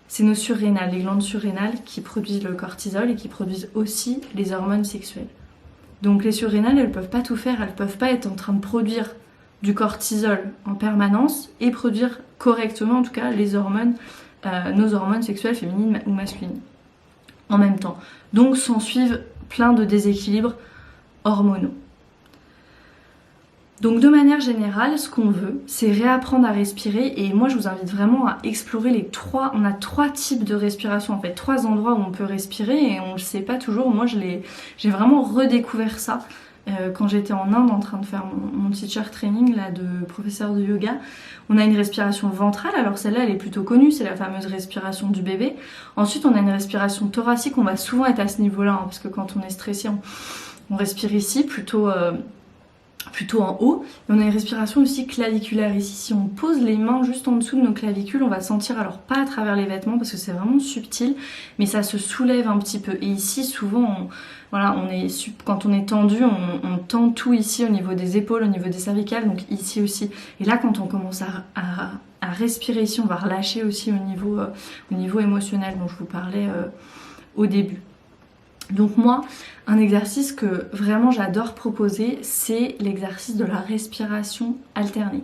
c'est nos surrénales, les glandes surrénales qui produisent le cortisol et qui produisent aussi les hormones sexuelles. Donc les surrénales, elles peuvent pas tout faire, elles peuvent pas être en train de produire du cortisol en permanence et produire correctement, en tout cas, les hormones, nos hormones sexuelles féminines ou masculines en même temps. Donc s'en suivent plein de déséquilibres hormonaux. Donc de manière générale, ce qu'on veut, c'est réapprendre à respirer, et moi je vous invite vraiment à explorer on a 3 types de respiration en fait, 3 endroits où on peut respirer et on le sait pas toujours. Moi j'ai vraiment redécouvert ça quand j'étais en Inde en train de faire mon teacher training là, de professeur de yoga. On a une respiration ventrale, alors celle-là elle est plutôt connue, c'est la fameuse respiration du bébé. Ensuite on a une respiration thoracique, on va souvent être à ce niveau-là, hein, parce que quand on est stressé, on respire ici plutôt en haut. Et on a une respiration aussi claviculaire ici. Si on pose les mains juste en dessous de nos clavicules, on va sentir, alors pas à travers les vêtements parce que c'est vraiment subtil, mais ça se soulève un petit peu. Et ici souvent, quand on est tendu, on tend tout ici au niveau des épaules, au niveau des cervicales, donc ici aussi. Et là quand on commence à respirer ici, on va relâcher aussi au niveau émotionnel dont je vous parlais au début. Donc moi, un exercice que vraiment j'adore proposer, c'est l'exercice de la respiration alternée.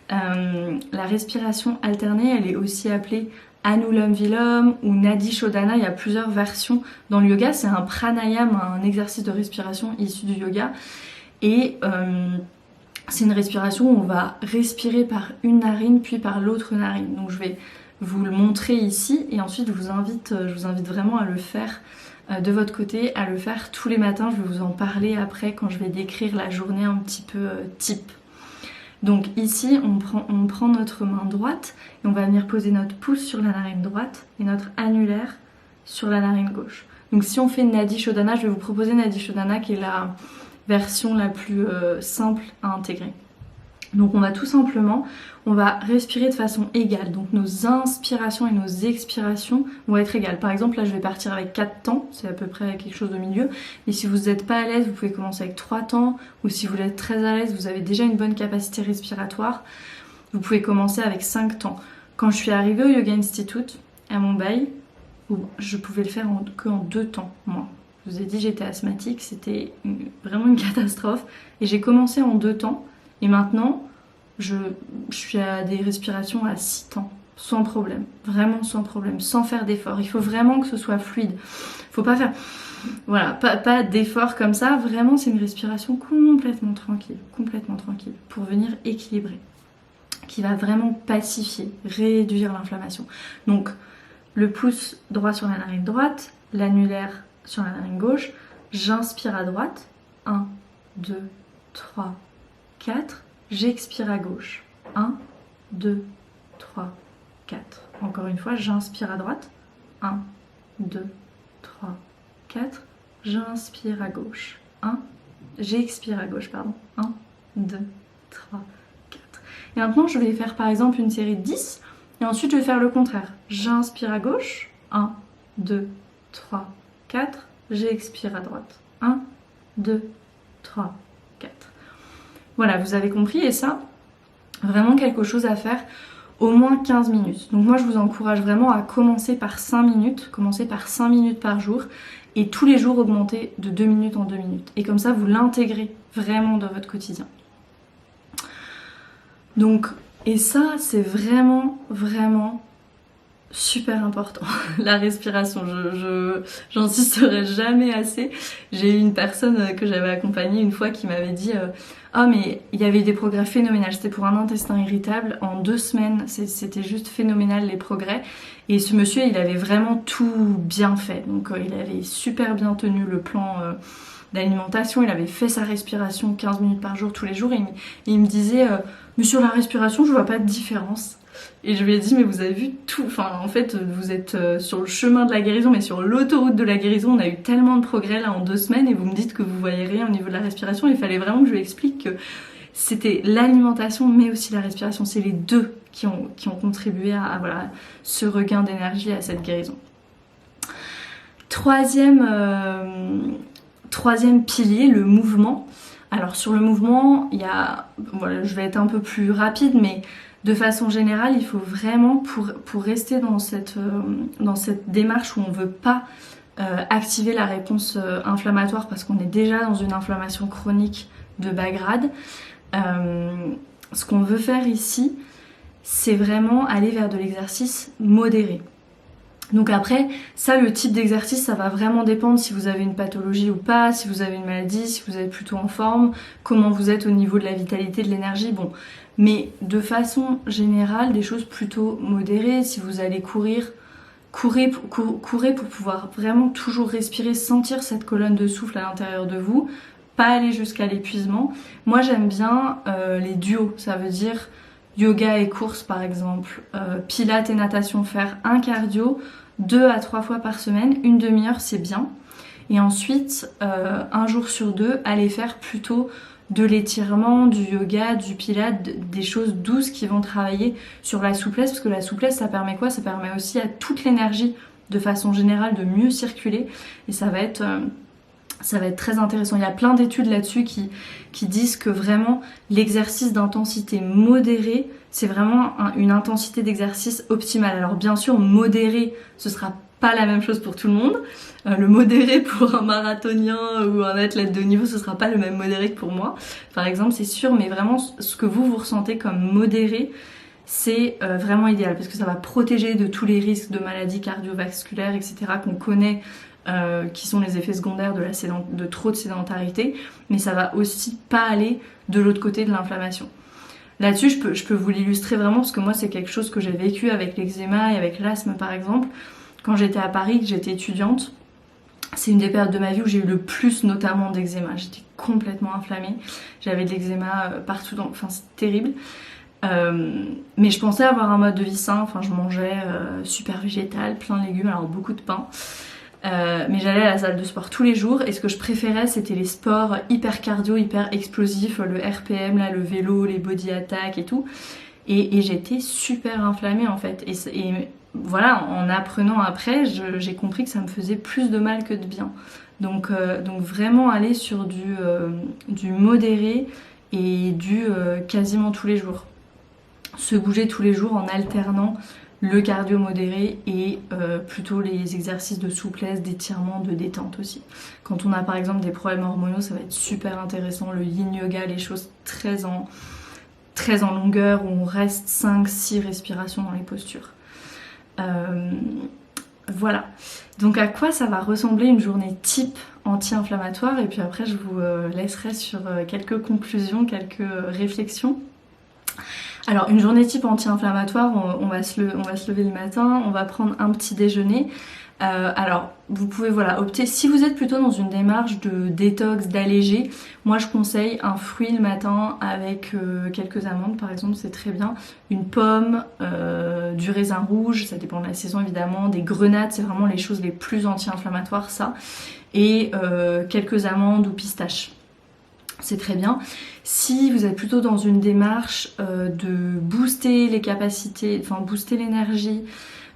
La respiration alternée, elle est aussi appelée Anulom Vilom ou Nadi Shodhana, il y a plusieurs versions dans le yoga. C'est un pranayama, un exercice de respiration issu du yoga. Et c'est une respiration où on va respirer par une narine puis par l'autre narine. Donc je vais vous le montrer ici et ensuite je vous invite vraiment à le faire de votre côté, à le faire tous les matins. Je vais vous en parler après quand je vais décrire la journée un petit peu type. Donc ici, on prend notre main droite et on va venir poser notre pouce sur la narine droite et notre annulaire sur la narine gauche. Donc si on fait Nadi Shodhana, je vais vous proposer Nadi Shodhana qui est la version la plus simple à intégrer. Donc on va tout simplement, on va respirer de façon égale. Donc nos inspirations et nos expirations vont être égales. Par exemple là je vais partir avec 4 temps, c'est à peu près quelque chose au milieu. Et si vous n'êtes pas à l'aise, vous pouvez commencer avec 3 temps. Ou si vous êtes très à l'aise, vous avez déjà une bonne capacité respiratoire, vous pouvez commencer avec 5 temps. Quand je suis arrivée au Yoga Institute à Mumbai, je pouvais le faire qu'en 2 temps moi. Je vous ai dit j'étais asthmatique, c'était vraiment une catastrophe. Et j'ai commencé en 2 temps. Et maintenant, je suis à des respirations à 6 temps, sans problème, vraiment sans problème, sans faire d'effort. Il faut vraiment que ce soit fluide. Faut pas faire, voilà, pas d'effort comme ça. Vraiment, c'est une respiration complètement tranquille, pour venir équilibrer, qui va vraiment pacifier, réduire l'inflammation. Donc, le pouce droit sur la narine droite, l'annulaire sur la narine gauche. J'inspire à droite, 1, 2, 3, 4, j'expire à gauche. 1, 2, 3, 4. Encore une fois, j'inspire à droite. 1, 2, 3, 4. J'inspire à gauche. J'expire à gauche, pardon. 1, 2, 3, 4. Et maintenant, je vais faire par exemple une série de 10. Et ensuite, je vais faire le contraire. J'inspire à gauche. 1, 2, 3, 4. J'expire à droite. 1, 2, 3, 4. Voilà, vous avez compris, et ça, vraiment quelque chose à faire au moins 15 minutes. Donc moi, je vous encourage vraiment à commencer par 5 minutes, par jour, et tous les jours augmenter de 2 minutes en 2 minutes. Et comme ça, vous l'intégrez vraiment dans votre quotidien. Donc, et ça, c'est vraiment, vraiment super important, la respiration. J'insisterai jamais assez. J'ai eu une personne que j'avais accompagnée une fois qui m'avait dit ah mais il y avait des progrès phénoménals, c'était pour un intestin irritable en 2 semaines, c'était juste phénoménal les progrès. Et ce monsieur, il avait vraiment tout bien fait, donc il avait super bien tenu le plan d'alimentation, il avait fait sa respiration 15 minutes par jour tous les jours, et il me disait mais sur la respiration je vois pas de différence. Et je lui ai dit mais vous avez vu tout, enfin en fait vous êtes sur le chemin de la guérison, mais sur l'autoroute de la guérison, on a eu tellement de progrès là en 2 semaines, et vous me dites que vous voyez rien au niveau de la respiration. Il fallait vraiment que je lui explique que c'était l'alimentation mais aussi la respiration, c'est les deux qui ont contribué à voilà, ce regain d'énergie, à cette guérison. Troisième pilier, le mouvement. Alors sur le mouvement, il y a, voilà, je vais être un peu plus rapide, mais de façon générale, il faut vraiment, pour rester dans cette démarche où on ne veut pas activer la réponse inflammatoire, parce qu'on est déjà dans une inflammation chronique de bas grade, ce qu'on veut faire ici, c'est vraiment aller vers de l'exercice modéré. Donc après, ça, le type d'exercice, ça va vraiment dépendre si vous avez une pathologie ou pas, si vous avez une maladie, si vous êtes plutôt en forme, comment vous êtes au niveau de la vitalité, de l'énergie, bon. Mais de façon générale, des choses plutôt modérées. Si vous allez courir, courez pour pouvoir vraiment toujours respirer, sentir cette colonne de souffle à l'intérieur de vous, pas aller jusqu'à l'épuisement. Moi, j'aime bien les duos, ça veut dire yoga et course par exemple, pilates et natation, faire un cardio 2 à 3 fois par semaine, une demi-heure c'est bien. Et ensuite, un jour sur 2, aller faire plutôt de l'étirement, du yoga, du pilates, des choses douces qui vont travailler sur la souplesse, parce que la souplesse ça permet quoi? Ça permet aussi à toute l'énergie de façon générale de mieux circuler, et ça va être très intéressant. Il y a plein d'études là-dessus qui disent que vraiment l'exercice d'intensité modérée, c'est vraiment une intensité d'exercice optimale. Alors bien sûr, modéré, ce sera pas la même chose pour tout le monde. Le modéré pour un marathonien ou un athlète de haut niveau, ce sera pas le même modéré que pour moi, par exemple, c'est sûr, mais vraiment ce que vous ressentez comme modéré, c'est vraiment idéal, parce que ça va protéger de tous les risques de maladies cardiovasculaires, etc. qu'on connaît, qui sont les effets secondaires de trop de sédentarité, mais ça va aussi pas aller de l'autre côté de l'inflammation. Là-dessus, je peux vous l'illustrer vraiment, parce que moi c'est quelque chose que j'ai vécu avec l'eczéma et avec l'asthme par exemple. Quand j'étais à Paris, que j'étais étudiante, c'est une des périodes de ma vie où j'ai eu le plus notamment d'eczéma. J'étais complètement inflammée. J'avais de l'eczéma partout, enfin c'était terrible. Mais je pensais avoir un mode de vie sain, enfin je mangeais super végétal, plein de légumes, alors beaucoup de pain. Mais j'allais à la salle de sport tous les jours et ce que je préférais c'était les sports hyper cardio, hyper explosifs, le RPM, là, le vélo, les body attack et tout. Et j'étais super inflammée en fait. Et voilà, en apprenant après, j'ai compris que ça me faisait plus de mal que de bien. Donc vraiment aller sur du modéré et du quasiment tous les jours. Se bouger tous les jours en alternant le cardio modéré et plutôt les exercices de souplesse, d'étirement, de détente aussi. Quand on a par exemple des problèmes hormonaux, ça va être super intéressant. Le yin yoga, les choses très en longueur où on reste 5-6 respirations dans les postures. Voilà. Donc à quoi ça va ressembler une journée type anti-inflammatoire, et puis après je vous laisserai sur quelques conclusions, quelques réflexions. Alors une journée type anti-inflammatoire, on va se lever le matin, on va prendre un petit déjeuner. Alors vous pouvez opter, si vous êtes plutôt dans une démarche de détox, d'alléger, moi je conseille un fruit le matin avec quelques amandes par exemple, c'est très bien, une pomme, du raisin rouge, ça dépend de la saison évidemment, des grenades, c'est vraiment les choses les plus anti-inflammatoires ça, et quelques amandes ou pistaches. C'est très bien. Si vous êtes plutôt dans une démarche de booster les capacités, enfin booster l'énergie,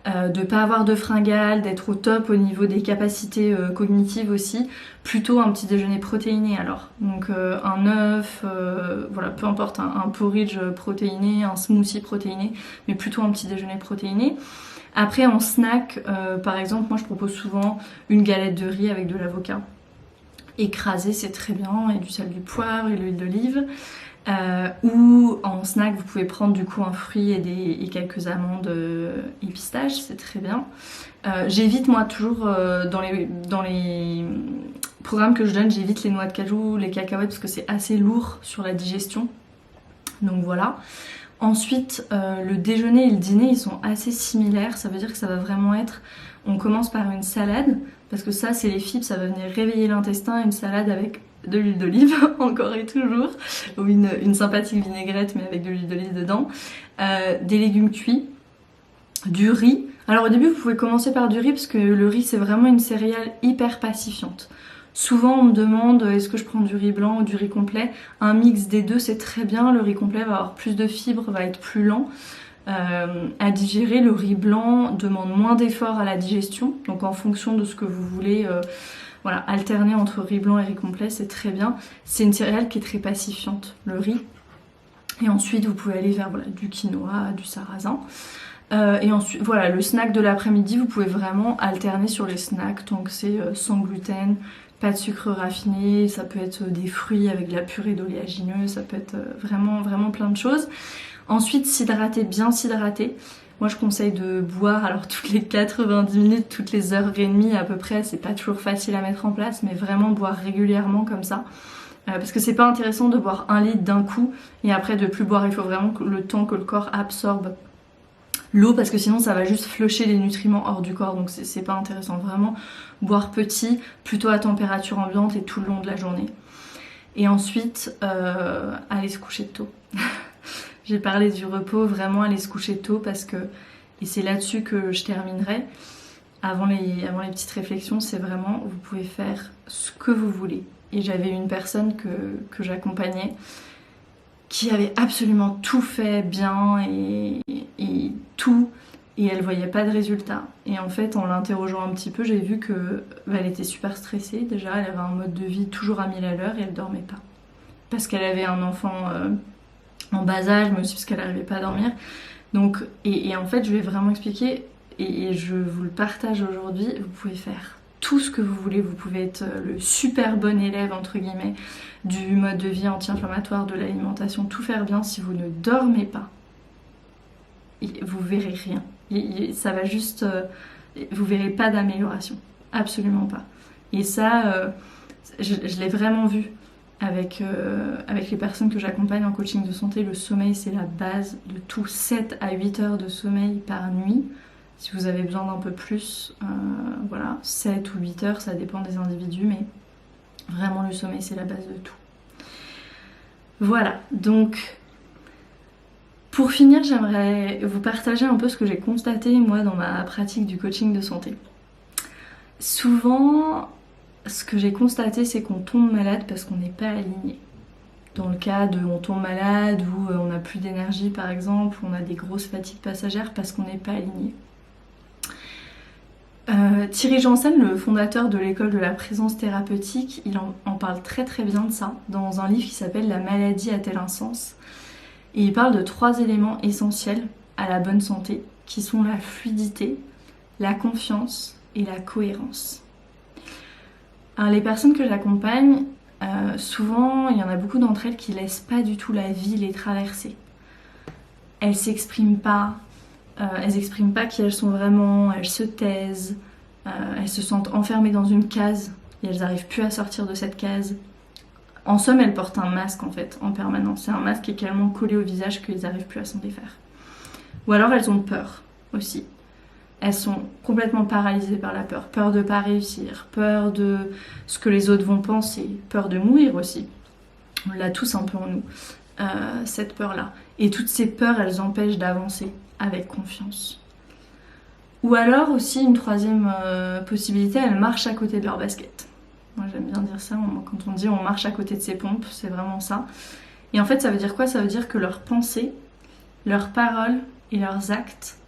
de pas avoir de fringales, d'être au top au niveau des capacités cognitives aussi, plutôt un petit déjeuner protéiné alors. Donc un œuf, peu importe, un porridge protéiné, un smoothie protéiné, mais plutôt un petit déjeuner protéiné. Après en snack, par exemple, moi je propose souvent une galette de riz avec de l'avocat. Écrasé, c'est très bien, et du sel, du poivre et l'huile d'olive. Ou en snack, vous pouvez prendre du coup un fruit et quelques amandes et pistaches, c'est très bien. J'évite moi toujours dans les programmes que je donne, j'évite les noix de cajou, les cacahuètes parce que c'est assez lourd sur la digestion. Donc voilà. Ensuite, le déjeuner et le dîner, ils sont assez similaires. Ça veut dire que ça va vraiment être... On commence par une salade, parce que ça, c'est les fibres, ça va venir réveiller l'intestin. Une salade avec de l'huile d'olive, encore et toujours, ou une sympathique vinaigrette, mais avec de l'huile d'olive dedans. Des légumes cuits, du riz. Alors au début, vous pouvez commencer par du riz, parce que le riz, c'est vraiment une céréale hyper pacifiante. Souvent on me demande est-ce que je prends du riz blanc ou du riz complet. Un mix des deux c'est très bien, le riz complet va avoir plus de fibres, va être plus lent à digérer. Le riz blanc demande moins d'efforts à la digestion, donc en fonction de ce que vous voulez alterner entre riz blanc et riz complet, c'est très bien. C'est une céréale qui est très pacifiante, le riz. Et ensuite vous pouvez aller vers du quinoa, du sarrasin. Et ensuite, le snack de l'après-midi, vous pouvez vraiment alterner sur les snacks, tant que c'est sans gluten, pas de sucre raffiné, ça peut être des fruits avec de la purée d'oléagineux, ça peut être vraiment, vraiment plein de choses. Ensuite, bien s'hydrater. Moi, je conseille de boire, alors toutes les 90 minutes, toutes les heures et demie à peu près, c'est pas toujours facile à mettre en place, mais vraiment boire régulièrement comme ça. Parce que c'est pas intéressant de boire 1 litre d'un coup et après de plus boire, il faut vraiment le temps que le corps absorbe l'eau, parce que sinon ça va juste flusher les nutriments hors du corps, donc c'est pas intéressant. Vraiment boire petit, plutôt à température ambiante et tout le long de la journée. Et ensuite aller se coucher tôt. J'ai parlé du repos, vraiment aller se coucher tôt, parce que, et c'est là-dessus que je terminerai, avant les petites réflexions, c'est vraiment vous pouvez faire ce que vous voulez. Et j'avais une personne que j'accompagnais qui avait absolument tout fait bien et tout, et elle voyait pas de résultat. Et en fait, en l'interrogeant un petit peu, j'ai vu que elle était super stressée. Déjà, elle avait un mode de vie toujours à 1000 à l'heure et elle dormait pas. Parce qu'elle avait un enfant en bas âge, mais aussi parce qu'elle n'arrivait pas à dormir. Donc, et en fait, je vais vraiment expliquer, et je vous le partage aujourd'hui, vous pouvez faire tout ce que vous voulez, vous pouvez être le super bon élève entre guillemets du mode de vie anti-inflammatoire, de l'alimentation, tout faire bien. Si vous ne dormez pas, vous verrez rien. Ça va juste, vous verrez pas d'amélioration, absolument pas. Et ça, je l'ai vraiment vu avec les personnes que j'accompagne en coaching de santé. Le sommeil, c'est la base de tout. 7 à 8 heures de sommeil par nuit. Si vous avez besoin d'un peu plus, 7 ou 8 heures, ça dépend des individus, mais Vraiment, le sommeil, c'est la base de tout. Voilà, donc pour finir, j'aimerais vous partager un peu ce que j'ai constaté moi dans ma pratique du coaching de santé. Souvent, ce que j'ai constaté, c'est qu'on tombe malade parce qu'on n'est pas aligné. Dans le cas de on tombe malade ou on n'a plus d'énergie par exemple, on a des grosses fatigues passagères parce qu'on n'est pas aligné. Thierry Janssen, le fondateur de l'école de la présence thérapeutique, il en parle très très bien de ça dans un livre qui s'appelle La maladie a-t-elle un sens ? Et il parle de 3 éléments essentiels à la bonne santé qui sont la fluidité, la confiance et la cohérence. Alors, les personnes que j'accompagne, souvent il y en a beaucoup d'entre elles qui laissent pas du tout la vie les traverser. Elles s'expriment pas. Elles n'expriment pas qui elles sont vraiment, elles se taisent, elles se sentent enfermées dans une case et elles n'arrivent plus à sortir de cette case. En somme, elles portent un masque en fait, en permanence. C'est un masque qui est tellement collé au visage qu'elles n'arrivent plus à s'en défaire. Ou alors elles ont peur aussi. Elles sont complètement paralysées par la peur. Peur de ne pas réussir, peur de ce que les autres vont penser, peur de mourir aussi. On l'a tous un peu en nous, cette peur-là. Et toutes ces peurs, elles empêchent d'avancer avec confiance. Ou alors aussi une troisième possibilité, elles marchent à côté de leur basket. Moi j'aime bien dire ça, quand on dit on marche à côté de ses pompes, c'est vraiment ça. Et en fait ça veut dire quoi ? Ça veut dire que leurs pensées, leurs paroles et leurs actes,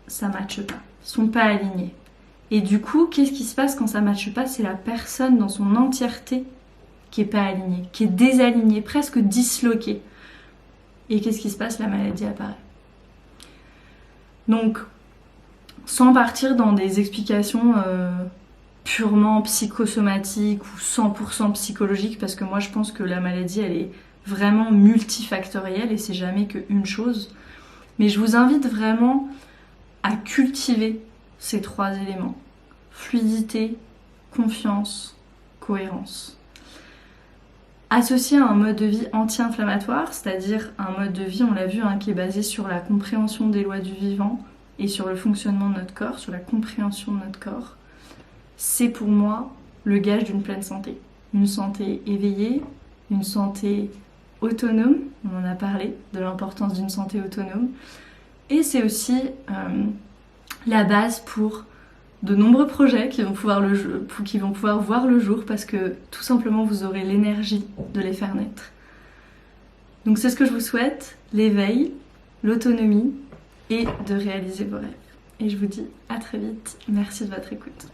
ça matche pas, sont pas alignés. Et du coup, qu'est-ce qui se passe quand ça matche pas ? C'est la personne dans son entièreté qui est pas alignée, qui est désalignée, presque disloquée. Et qu'est-ce qui se passe ? La maladie apparaît. Donc, sans partir dans des explications purement psychosomatiques ou 100% psychologiques, parce que moi je pense que la maladie elle est vraiment multifactorielle et c'est jamais qu'une chose. Mais je vous invite vraiment à cultiver ces 3 éléments. Fluidité, confiance, cohérence. Associé à un mode de vie anti-inflammatoire, c'est-à-dire un mode de vie, on l'a vu, qui est basé sur la compréhension des lois du vivant et sur le fonctionnement de notre corps, sur la compréhension de notre corps, c'est pour moi le gage d'une pleine santé. Une santé éveillée, une santé autonome, on en a parlé, de l'importance d'une santé autonome, et c'est aussi la base pour de nombreux projets qui vont pouvoir voir le jour parce que tout simplement vous aurez l'énergie de les faire naître. Donc c'est ce que je vous souhaite, l'éveil, l'autonomie et de réaliser vos rêves. Et je vous dis à très vite, merci de votre écoute.